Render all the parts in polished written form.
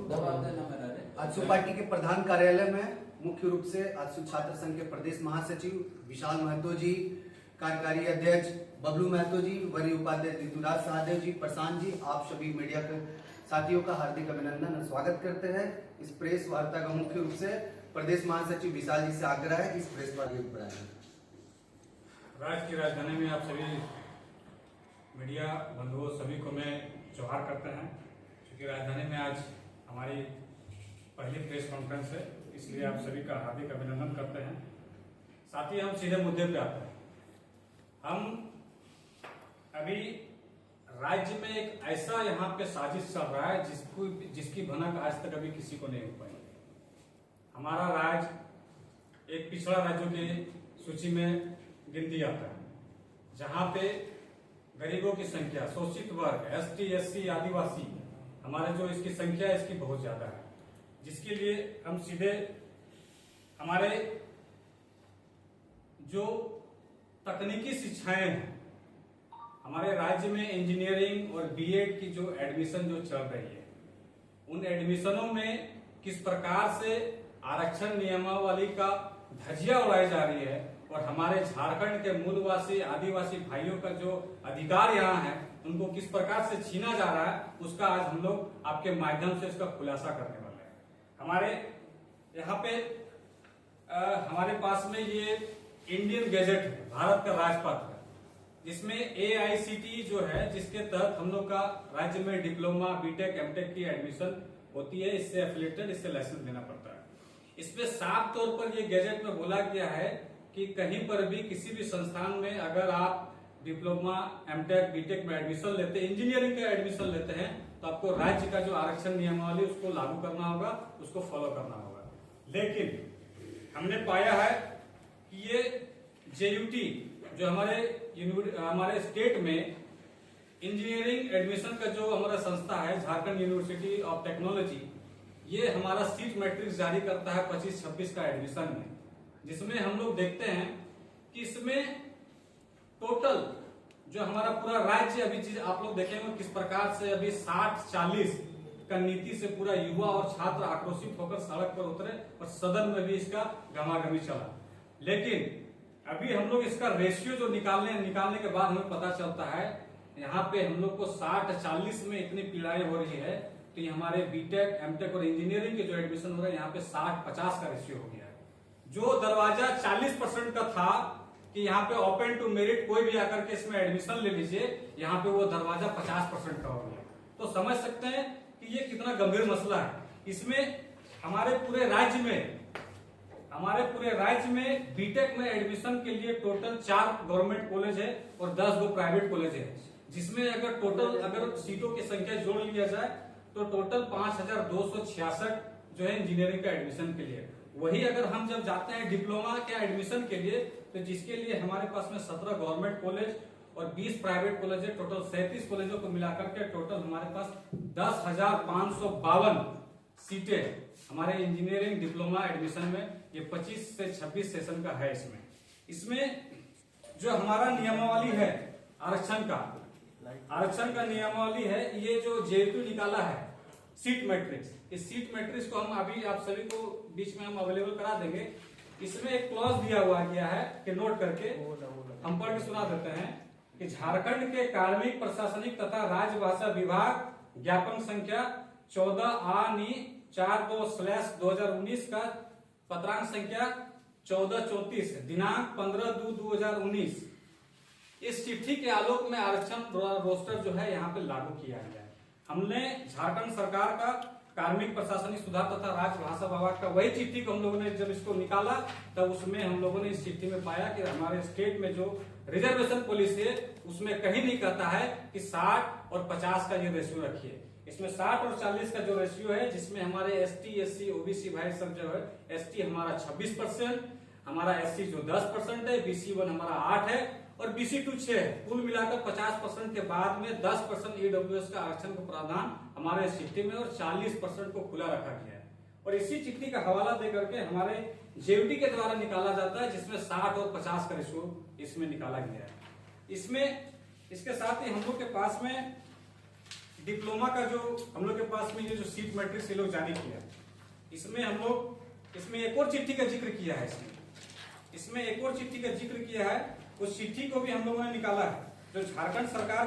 AJSU party के प्रधान कार्यालय में मुख्य रूप से आजसू छात्र संघ के प्रदेश महासचिव विशाल महतो जी, कार्यकारी अध्यक्ष बबलू महतो जी, वरीय उपाध्यक्ष ऋतुराज सहदेव जी, प्रशांत जी, आप सभी मीडिया के साथियों का हार्दिक अभिनंदन और स्वागत करते हैं। इस प्रेस वार्ता का मुख्य रूप से प्रदेश महासचिव विशाल जी से आग्रह है, इस प्रेस वार्ता को बढ़ाएं। राज्य की राजधानी में आप सभी मीडिया बंधुओं सभी को मैं जोहार करते हैं, क्योंकि राजधानी में आज हमारी पहली प्रेस कॉन्फ्रेंस है, इसलिए आप सभी का हार्दिक अभिनंदन करते हैं। साथ ही हम सीधे मुद्दे पे आते हैं। हम अभी राज्य में एक ऐसा यहाँ पे साजिश चल रहा है जिसकी भनक आज तक अभी किसी को नहीं हो पाई। हमारा राज्य एक पिछड़ा राज्यों की सूची में गिनती आता है, जहाँ पे गरीबों की संख्या, शोषित वर्ग, एसटी, एससी, आदिवासी, हमारे जो इसकी संख्या है इसकी बहुत ज्यादा है, जिसके लिए हम सीधे हमारे जो तकनीकी शिक्षाएं हैं, हमारे राज्य में इंजीनियरिंग और बीएड की जो एडमिशन जो चल रही है, उन एडमिशनों में किस प्रकार से आरक्षण नियमावली का धज्जियां उड़ाई जा रही है और हमारे झारखंड के मूलवासी आदिवासी भाइयों का जो अधिकार यहाँ है उनको किस प्रकार से छीना जा रहा है, उसका आज हम लोग आपके माध्यम से इसका खुलासा करने वाले हैं। हमारे यहाँ पे हमारे पास में ये इंडियन गैजेट है, भारत का राजपत्र है, जिसमें AICTE जो है, जिसके तहत हम लोग का राज्य में डिप्लोमा, बीटेक, एमटेक की एडमिशन होती है, इससे एफिलिएटेड, इससे लाइसेंस देना पड़ता है। इसमें साफ तौर पर ये गैजेट में बोला गया है कि कहीं पर भी किसी भी संस्थान में अगर आप डिप्लोमा, एमटेक, बीटेक में एडमिशन लेते हैं, इंजीनियरिंग का एडमिशन लेते हैं, तो आपको राज्य का जो आरक्षण नियमावली उसको लागू करना होगा, उसको फॉलो करना होगा। लेकिन हमने पाया है कि ये JUT जो हमारे स्टेट में इंजीनियरिंग एडमिशन का जो हमारा संस्था है, झारखंड यूनिवर्सिटी ऑफ टेक्नोलॉजी, ये हमारा सीट मैट्रिक्स जारी करता है 25-26 का एडमिशन में, जिसमें हम लोग देखते हैं कि इसमें टोटल जो हमारा पूरा राज्य, अभी चीज आप लोग देखेंगे किस प्रकार से अभी 60-40 का नीति से पूरा युवा और छात्र आक्रोशित होकर सड़क पर उतरे और सदन में भी इसका गमागमी चला। लेकिन अभी हम लोग इसका रेशियो जो निकालने के बाद हमें पता चलता है, यहाँ पे हम लोग को 60-40 में इतनी पीड़ाई हो रही है, तो ये हमारे बीटेक, एमटेक और इंजीनियरिंग के जो एडमिशन हो रहे हैं, यहाँ पे 60-50 का रेशियो हो गया है। जो दरवाजा 40% का था कि यहाँ पे ओपन टू मेरिट कोई भी आकर के इसमें एडमिशन ले लीजिए, यहाँ पे वो दरवाजा 50% का हो गया। तो समझ सकते हैं कि ये कितना गंभीर मसला है। इसमें हमारे पूरे राज्य में बीटेक में एडमिशन के लिए टोटल 4 गवर्नमेंट कॉलेज है और 10 गो प्राइवेट कॉलेज है, जिसमें अगर सीटों की संख्या जोड़ लिया जाए तो टोटल 5266 जो है इंजीनियरिंग का एडमिशन के लिए। वही अगर हम जब जाते हैं डिप्लोमा के एडमिशन के लिए, तो जिसके लिए हमारे पास में 17 गवर्नमेंट कॉलेज और 20 प्राइवेट कॉलेज है, टोटल 37 कॉलेजों को मिलाकर के टोटल हमारे पास 10,552 सीटें हमारे इंजीनियरिंग डिप्लोमा एडमिशन में, ये 25 से 26 सेशन का है। इसमें जो हमारा नियमावली है आरक्षण का नियमावली है, ये जो JUT निकाला है सीट मैट्रिक्स, इस सीट मैट्रिक्स को हम अभी आप सभी को बीच में हम अवेलेबल करा देंगे। इसमें एक क्लॉज दिया हुआ गया है कि नोट करके हम पढ़ के सुना देते हैं कि झारखंड के कार्मिक, प्रशासनिक तथा राजभाषा विभाग ज्ञापन संख्या 14/42/2019 का पत्रांक संख्या 1434 दिनांक 15/2/2019, इस चिट्ठी के आलोक में आरक्षण रोस्टर जो है यहाँ पे लागू किया गया है। हमने झारखंड सरकार का कार्मिक, प्रशासनिक सुधार तथा राजभाषा विभाग का वही चिट्ठी को हम लोगों ने जब इसको निकाला, तब उसमें हम लोगों ने इस चिट्ठी में पाया कि हमारे स्टेट में जो रिजर्वेशन पॉलिसी है उसमें कहीं नहीं कहता है कि 60 और 50 का ये रेशियो रखिए। इसमें 60 और 40 का जो रेशियो है, जिसमें हमारे ST, SC, OBC भाई सब जो है, ST हमारा 26%, हमारा SC जो 10% है, BC1 हमारा 8 है और BC2 6 है। कुल मिलाकर 50% के बाद में 10% EWS का आरक्षण का प्रावधान हमारे चिट्ठी में और 40% को खुला रखा गया है। और इसी चिट्ठी का हवाला देकर के हमारे JUT के द्वारा निकाला जाता है, जिसमें 60 और 50 का रेशियो इसमें निकाला गया है। इसमें इसके साथ ही हम लोग के पास में डिप्लोमा का जो हम लोग के पास में ये जो सीट मैट्रिक्स ये लोग जारी किया, इसमें हम लोग इसमें एक और चिट्ठी का जिक्र किया है। इसमें एक और चिट्ठी का जिक्र किया है, उस चिट्ठी को भी हम लोगों ने निकाला है, जो झारखंड सरकार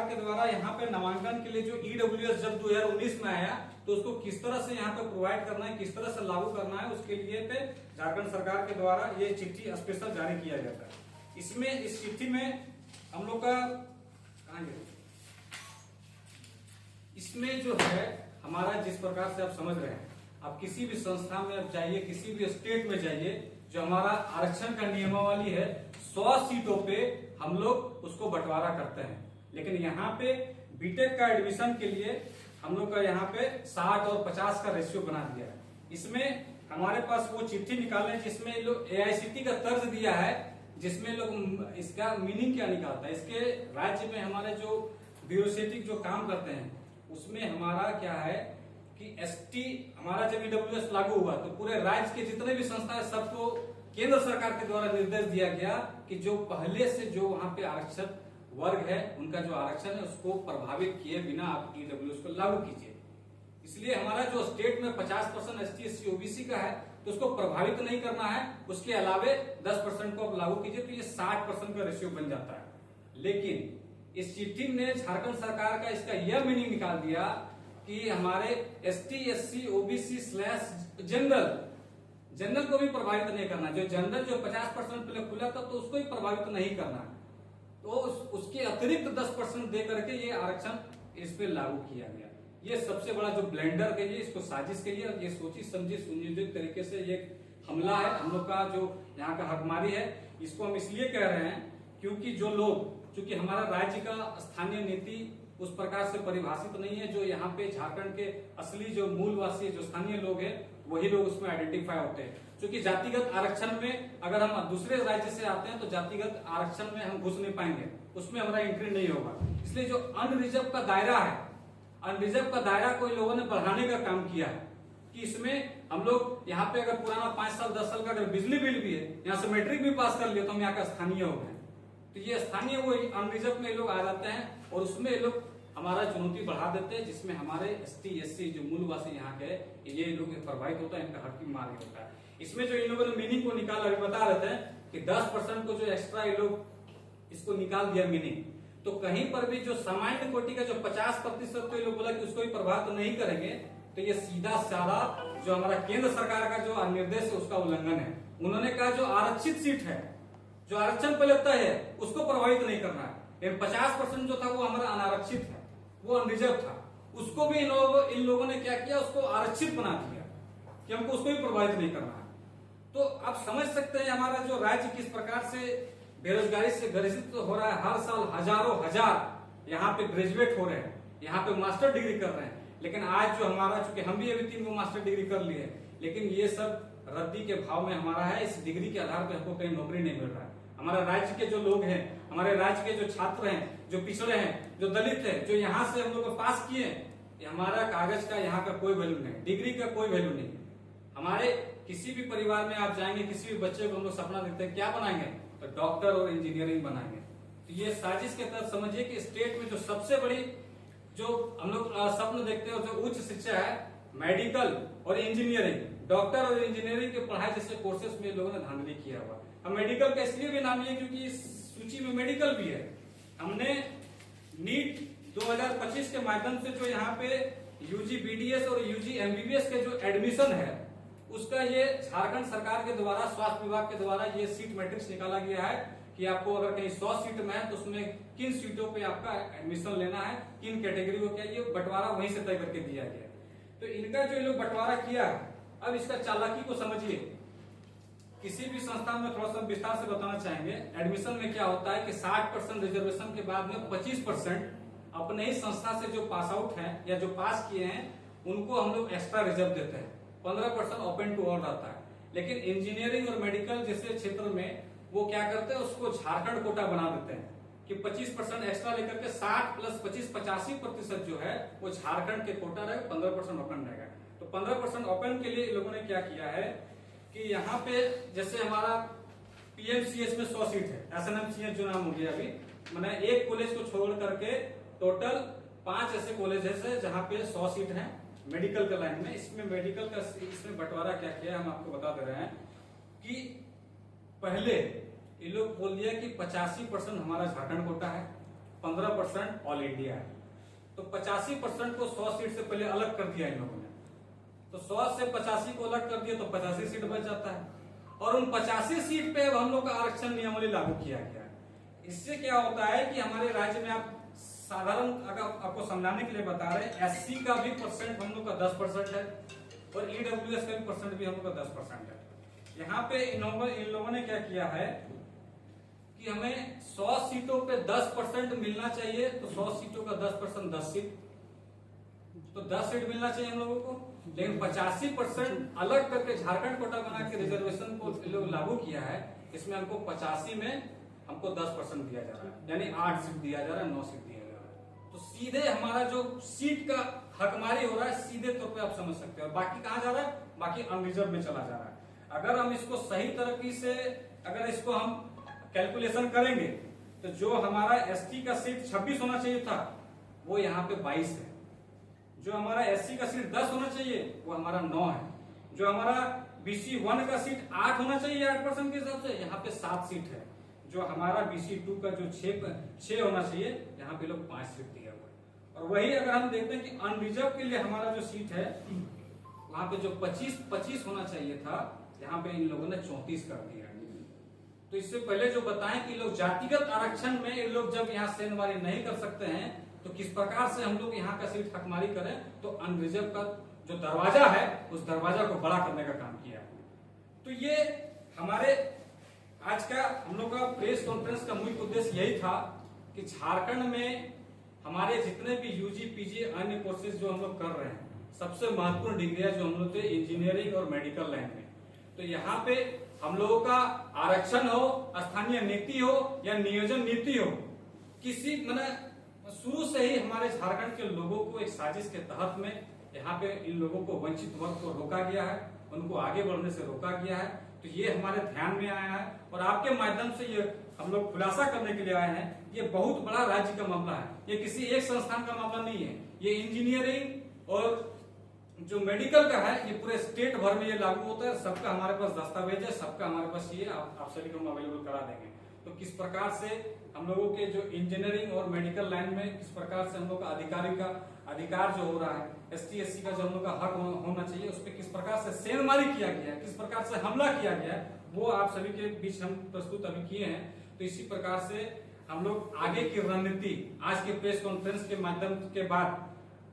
के द्वारा यहाँ पे नामांकन के लिए जो ईडब्ल्यूएस जब 2019 में आया तो उसको किस तरह से यहाँ पे प्रोवाइड करना है, किस तरह से लागू करना है, उसके लिए पे झारखंड सरकार के द्वारा ये चिट्ठी स्पेशल जारी किया जाता है। इसमें इस चिट्ठी में हम लोग का इसमें जो है हमारा जिस प्रकार से आप समझ रहे हैं, आप किसी भी संस्था में आप जाइए, किसी भी स्टेट में जाइए, जो हमारा आरक्षण का नियमावली है 100 सीटों पे हम लोग उसको बंटवारा करते हैं। लेकिन यहाँ पे बीटेक का एडमिशन के लिए हम लोग का यहाँ पे 60 और 50 का रेशियो बना दिया है। इसमें हमारे पास वो चिट्ठी निकाले जिसमें लोग AICTE का तर्ज दिया है, जिसमें लोग इसका मीनिंग क्या निकालता है। इसके राज्य में हमारे जो ब्यूरोक्रेटिक जो काम करते हैं उसमें हमारा क्या है कि ST हमारा जब EWS लागू हुआ तो पूरे राज्य के जितने भी संस्था है सबको केंद्र सरकार के द्वारा निर्देश दिया गया कि जो पहले से जो वहां पे आरक्षित वर्ग है उनका जो आरक्षण है उसको प्रभावित किए बिना आप EWS को लागू कीजिए। इसलिए हमारा जो स्टेट में 50% ST SC OBC का है तो उसको प्रभावित नहीं करना है, उसके अलावे 10% को आप लागू कीजिए तो ये 60% का रेशियो बन जाता है। लेकिन इस चिट्ठी ने झारखंड सरकार का इसका यह मीनिंग निकाल दिया कि हमारे ST SC OBC / जनरल को भी प्रभावित नहीं करना। जो जनरल जो 50% पहले खुला था तो उसको भी प्रभावित नहीं करना, तो उसके अतिरिक्त 10% दे करके ये आरक्षण इस पे लागू किया गया। ये सबसे बड़ा जो ब्लेंडर के लिए, इसको साजिश के लिए, ये सोची समझी सुनियोजित तरीके से ये हमला है हम लोग का, जो यहाँ का हकमारी है। इसको हम इसलिए कह रहे हैं क्योंकि जो लोग, चूंकि हमारा राज्य का स्थानीय नीति उस प्रकार से परिभाषित नहीं है, जो यहाँ पे झारखंड के असली जो मूलवासी जो स्थानीय लोग हैं वही लोग उसमें आइडेंटिफाई होते हैं। क्योंकि जातिगत आरक्षण में अगर हम दूसरे राज्य से आते हैं तो जातिगत आरक्षण में हम घुस नहीं पाएंगे, उसमें हमारा एंट्री नहीं होगा। इसलिए जो अनरिजर्व का दायरा है, अनरिजर्व का दायरा कोई लोगों ने बढ़ाने का काम किया है कि इसमें हम लोग यहाँ पे अगर पुराना 5 साल 10 साल का अगर बिजली बिल भी है, यहाँ से मैट्रिक भी पास कर लिया तो हम यहाँ का स्थानीय हो गए, तो ये स्थानीय वो अनरिजर्व में लोग आ जाते हैं और उसमें लोग हमारा चुनौती बढ़ा देते हैं, जिसमें हमारे ST SC जो मूलवासी यहाँ के ये लोग प्रभावित होता है, इनका हक की मार होता है। इसमें जो इन लोगों ने मीनिंग को निकाला, अभी बता रहे थे कि 10% को जो एक्स्ट्रा ये लोग इसको निकाल दिया मीनिंग, तो कहीं पर भी जो सामान्य कोटि का जो 50% को ये लोग बोला कि उसको भी प्रभावित नहीं करेंगे, तो ये सीधा साधा जो हमारा केंद्र सरकार का जो निर्देश है उसका उल्लंघन है। उन्होंने कहा जो आरक्षित सीट है, जो आरक्षण पहले तय है उसको प्रभावित नहीं करना है, लेकिन 50% जो था वो हमारा अनारक्षित है, वो अनरिजर्व था, उसको भी इन लोगों ने क्या किया, उसको आरक्षित बना दिया कि हमको उसको भी प्रभावित नहीं करना है। तो आप समझ सकते हैं हमारा जो राज्य किस प्रकार से बेरोजगारी से ग्रसित हो रहा है। हर साल हजारों हजार यहाँ पे ग्रेजुएट हो रहे हैं, यहाँ पे मास्टर डिग्री कर रहे हैं, लेकिन आज जो हमारा, चूंकि हम भी अभी 3 गो मास्टर डिग्री कर लिए हैं, लेकिन ये सब रद्दी के भाव में हमारा है। इस डिग्री के आधार पर हमको कहीं नौकरी नहीं मिल रहा है। हमारा राज्य के जो लोग हैं, हमारे राज्य के जो छात्र हैं, जो पिछड़े हैं, जो दलित है, जो यहाँ से हम लोग पास किए, हमारा कागज का यहाँ का कोई वैल्यू नहीं, डिग्री का कोई वैल्यू नहीं। हमारे किसी भी परिवार में आप जाएंगे, किसी भी बच्चे को हम लोग सपना देखते हैं क्या बनाएंगे, तो डॉक्टर और इंजीनियरिंग बनाएंगे। तो ये साजिश के तहत समझिए कि स्टेट में जो सबसे बड़ी जो हम लोग सपन देखते हैं, जो उच्च शिक्षा है, मेडिकल और इंजीनियरिंग, डॉक्टर और इंजीनियरिंग के पढ़ाई जैसे कोर्सेस में लोगों ने धांधली किया हुआ। अब मेडिकल का इसलिए भी नाम लिया क्योंकि इस सूची में मेडिकल भी है। हमने नीट 2025 के माध्यम से जो यहाँ पे UG BDS और UG MBBS के जो एडमिशन है उसका ये झारखंड सरकार के द्वारा, स्वास्थ्य विभाग के द्वारा ये सीट मैट्रिक्स निकाला गया है कि आपको अगर कहीं 100 सीट में है तो उसमें किन सीटों पे आपका एडमिशन लेना है, किन कैटेगरी को क्या, ये बंटवारा वहीं से तय करके दिया गया। तो इनका जो लोग बंटवारा किया, अब इसका चालाकी को समझिए। किसी भी संस्था में थोड़ा सा विस्तार से बताना चाहेंगे। एडमिशन में क्या होता है कि 60% रिजर्वेशन के बाद में 25% अपने ही संस्था से जो पास आउट है या जो पास किए हैं उनको हम लोग एक्स्ट्रा रिजर्व देते हैं। 15% ओपन टू ऑल रहता है। लेकिन इंजीनियरिंग और मेडिकल जैसे क्षेत्र में वो क्या करते हैं, उसको झारखंड कोटा बना देते हैं कि 25% एक्स्ट्रा लेकर के 60 + 25 85% जो है वो झारखंड के कोटा रहेगा, 15% ओपन रहेगा। तो 15% ओपन के लिए लोगों ने क्या किया है कि यहाँ पे जैसे हमारा PMCH में 100 सीट है, SNMCH जो नाम हो गया अभी, मैंने एक कॉलेज को छोड़ करके टोटल 5 ऐसे कॉलेजेस है जहाँ पे 100 सीट है मेडिकल के लाइन में। इसमें मेडिकल का इसमें बंटवारा क्या किया हम आपको बता दे रहे हैं कि पहले ये लोग बोल दिया कि 85% हमारा झारखंड कोटा है, 15% ऑल इंडिया है। तो 85% को 100 सीट से पहले अलग कर दिया इन लोगों ने। तो 100 से 85 को अलग कर दिया तो 85 सीट बच जाता है, और उन 85 सीट पे अब हम लोग का आरक्षण नियमावली लागू किया गया है। इससे क्या होता है कि हमारे राज्य में आप साधारण अगर आपको समझाने के लिए बता रहे हैं, एससी का भी परसेंट हम लोग का 10% है और ईडब्ल्यूएस का भी परसेंट भी हम लोग का 10% है। यहाँ पे इन लोगों ने क्या किया है कि हमें 100 सीटों पे 10% मिलना चाहिए, तो 100 सीटों का 10% 10 सीट, तो 10 सीट मिलना चाहिए हम लोगों को। लेकिन 85% अलग करके झारखंड कोटा बना के रिजर्वेशन को लोग लागू किया है। इसमें हमको 85 में हमको 10% दिया जा रहा है, यानी 8 सीट दिया जा रहा है, 9 सीट दिया जा रहा है। तो सीधे हमारा जो सीट का हकमारी हो रहा है सीधे तौर पे आप समझ सकते हो। बाकी कहाँ जा रहा है? बाकी अनरिजर्व में चला जा रहा है। अगर हम इसको सही तरीके से अगर इसको हम कैलकुलेशन करेंगे तो जो हमारा एसटी का सीट 26 होना चाहिए था वो यहाँ पे 22 है। जो हमारा एससी का सीट 10 होना चाहिए वो हमारा 9 है। जो हमारा बीसी 1 का सीट 8 होना चाहिए 8% के हिसाब से, यहाँ पे 7 सीट है। जो हमारा बीसी 2 का जो 6 होना चाहिए यहाँ पे लोग 5 सीट दिया हुआ है। और वही अगर हम देखते हैं कि अनरिजर्व के लिए हमारा जो सीट है वहां पे जो 25 होना चाहिए था यहाँ पे इन लोगों ने 34 कर दिया। तो इससे पहले जो बताएं कि लोग जातिगत आरक्षण में इन लोग जब यहाँ सेंधमारी नहीं कर सकते हैं तो किस प्रकार से हम लोग यहाँ का सीट हकमारी करें, तो अनरिजर्व का जो दरवाजा है उस दरवाजा को बड़ा करने का काम किया। तो ये हमारे आज का हम लोग का प्रेस कॉन्फ्रेंस का मुख्य उद्देश्य यही था कि झारखंड में हमारे जितने भी यूजी पीजी अन्य कोर्सेज जो हम लोग कर रहे हैं, सबसे महत्वपूर्ण डिग्रियां जो हम लोग थे इंजीनियरिंग और मेडिकल लाइन में, तो यहाँ पे हम लोगों का आरक्षण हो, स्थानीय नीति हो या नियोजन नीति हो, किसी मैंने शुरू से ही हमारे झारखंड के लोगों को एक साजिश के तहत में यहाँ पे इन लोगों को वंचित वर्ग को रोका गया है, उनको आगे बढ़ने से रोका गया है। तो ये हमारे ध्यान में आया है और आपके माध्यम से ये हम लोग खुलासा करने के लिए आए हैं। ये बहुत बड़ा राज्य का मामला है, ये किसी एक संस्थान का मामला नहीं है। ये इंजीनियरिंग और जो मेडिकल का है ये पूरे स्टेट भर में ये लागू होता है। सबका हमारे पास दस्तावेज है, सबका हमारे पास ये आप सभी को हम अवेलेबल करा देंगे। तो किस प्रकार से हम लोगों के जो इंजीनियरिंग और मेडिकल लाइन में किस प्रकार से हम लोग का अधिकार जो हो रहा है, एसटी एससी का जो हम लोग का हक होना चाहिए, उस पर किस प्रकार से सेंधमारी किया गया है, किस प्रकार से हमला किया गया है, वो आप सभी के बीच हम प्रस्तुत अभी किए हैं। तो इसी प्रकार से हम लोग आगे की रणनीति आज के प्रेस कॉन्फ्रेंस के माध्यम के बाद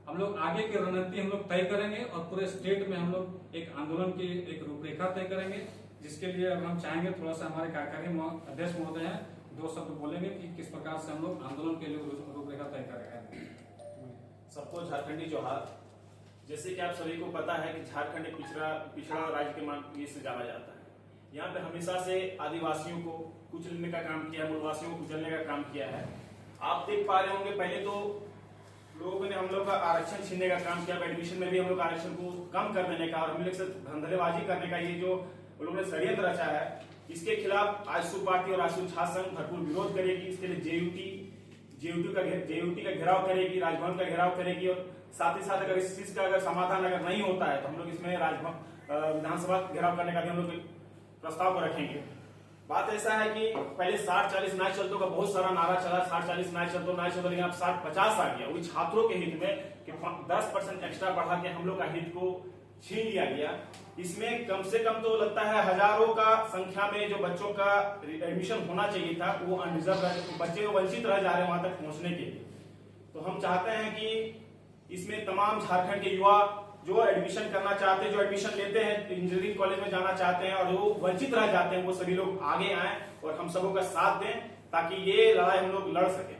हम लोग आगे की रणनीति हम लोग तय करेंगे और पूरे स्टेट में हम लोग एक आंदोलन की एक रूपरेखा तय करेंगे, जिसके लिए अब हम चाहेंगे थोड़ा सा हमारे कार्यकारी अध्यक्ष महोदय हैं 2 शब्द बोलेंगे कि किस प्रकार से हम लोग आंदोलन के लिए रूपरेखा तय करेंगे। सबको झारखंडी जोहार। जैसे कि आप सभी को पता है कि झारखंड एक पिछड़ा राज्य के मान से जाना जाता है। यहाँ पे हमेशा से आदिवासियों को कुचलने का काम किया, मूलवासियों को कुचलने का काम किया है। आप देख पा रहे होंगे पहले तो लोगों ने हम लोग का आरक्षण छीनने का काम किया, एडमिशन में भी हम लोग आरक्षण को कम कर देने का और हम लोग से धंधलेबाजी करने का ये जो लोगों ने षड्यंत्र रचा है, इसके खिलाफ आजसू पार्टी और आजसू छात्र संघ भरपूर विरोध करेगी। इसके लिए जेयूटी का घेराव करेगी, राजभवन का घेराव करेगी और साथ ही साथ अगर इस चीज का अगर समाधान अगर नहीं होता है तो हम लोग इसमें राजभवन विधानसभा घेराव करने का भी हम लोग प्रस्ताव को रखेंगे। बात ऐसा है कि पहले 60-40 नाच चलतों का बहुत सारा नारा चला, 60-40 नाच चलतों, लेकिन अब 60-50 आ गया। वही छात्रों के हित में कि 10% एक्स्ट्रा बढ़ा के हम लोग का हित को छीन लिया गया। इसमें कम से कम तो लगता है हजारों का संख्या में जो बच्चों का एडमिशन होना चाहिए था वो अनरिजर्व बच्चे वंचित रह जा रहे हैं वहां तक पहुंचने के लिए। तो हम चाहते हैं कि इसमें तमाम झारखंड के युवा जो एडमिशन करना चाहते हैं, जो एडमिशन लेते हैं, इंजीनियरिंग कॉलेज में जाना चाहते हैं और जो वंचित रह जाते हैं, वो सभी लोग आगे आए और हम सबों का साथ दें ताकि ये लड़ाई हम लोग लड़ सकें।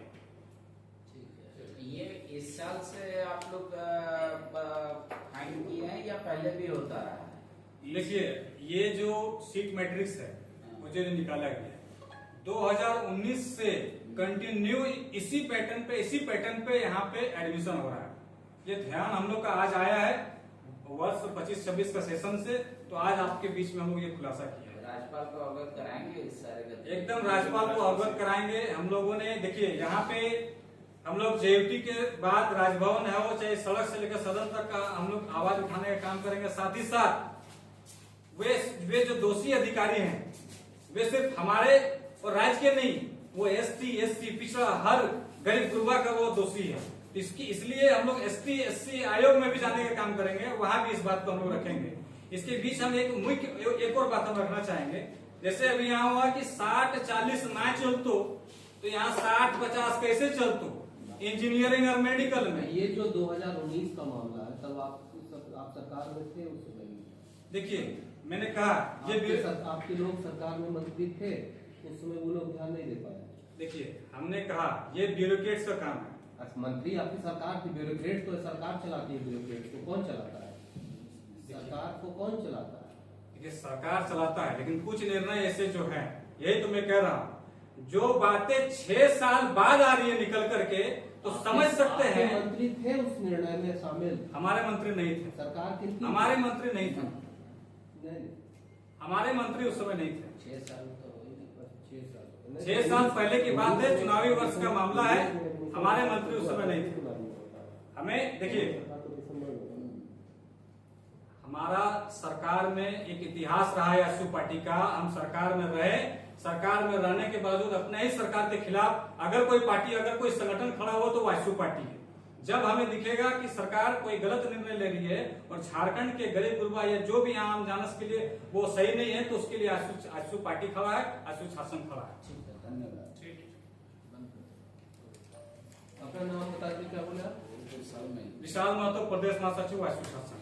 ये इस साल से आप लोग फाइंड किए हैं या पहले भी होता रहा है? देखिए ये जो सीट मैट्रिक्स है मुझे निकाला गया 2019 से कंटिन्यू इसी पैटर्न पे यहाँ पे एडमिशन हो रहा है। ये ध्यान हम लोग का आज आया है वर्ष 25-26 का सेशन से, तो आज आपके बीच में हम लोग ये खुलासा किया है। राज्यपाल को अवगत कराएंगे इस सारे गतिविधि? एकदम राज्यपाल को अवगत कराएंगे। हम लोगों ने देखिए यहाँ पे हम लोग जेयूटी के बाद राजभवन है वो चाहे सड़क से लेकर सदन तक का हम लोग आवाज उठाने का काम करेंगे। साथ ही साथ वे जो दोषी अधिकारी हैं वे सिर्फ हमारे और राज्य के नहीं, वो ST SC पिछड़ा हर गरीब गुरबा का वो दोषी है। इसलिए हम लोग ST SC आयोग में भी जाने का काम करेंगे, वहां भी इस बात को हम लोग रखेंगे। इसके बीच हम एक और बात हम रखना चाहेंगे। जैसे अभी यहाँ हुआ कि 60-40 ना चलतो तो यहाँ 60-50 कैसे चलतो इंजीनियरिंग और मेडिकल में। ये जो 2019 का मामला है तब आप सरकार में थे उस समय? देखिए मैंने कहा ये आपके लोग सरकार में मंत्री थे उस समय, वो लोग ध्यान नहीं दे पाए। देखिए हमने कहा ये ब्यूरोक्रेट्स का काम है। मंत्री आपकी सरकार थी, ब्यूरोक्रेट तो सरकार चलाती है। ब्यूरोक्रेट को कौन चलाता है? सरकार को कौन चलाता है? देखिए सरकार चलाता है, लेकिन कुछ निर्णय ऐसे जो है, यही तो मैं कह रहा हूँ, जो बातें 6 साल बाद आ रही है निकल करके तो समझ सकते हैं। मंत्री थे उस निर्णय में शामिल? हमारे मंत्री नहीं थे। सरकार की? हमारे मंत्री नहीं थे। नहीं, हमारे मंत्री उस समय नहीं थे। 6 साल तो 6 साल पहले की बात है, चुनावी वर्ष का मामला है। हमारे मंत्री उस समय नहीं थे। हमें देखिए हमारा सरकार में एक इतिहास रहा है आशु पार्टी का। हम सरकार में रहे, सरकार में रहने के बावजूद अपने ही सरकार के खिलाफ अगर कोई पार्टी, अगर कोई संगठन खड़ा हो तो वो आशु पार्टी है। जब हमें दिखेगा कि सरकार कोई गलत निर्णय ले रही है और झारखंड के गरीब गुरबा या जो भी आम जानस के लिए वो सही नहीं है, तो उसके लिए आशु पार्टी खड़ा है, आशु शासन खड़ा है। धन्यवाद। अपना नाम बता दीजिए, क्या बोला? विशाल महतो, प्रदेश महासचिव आशु शासन।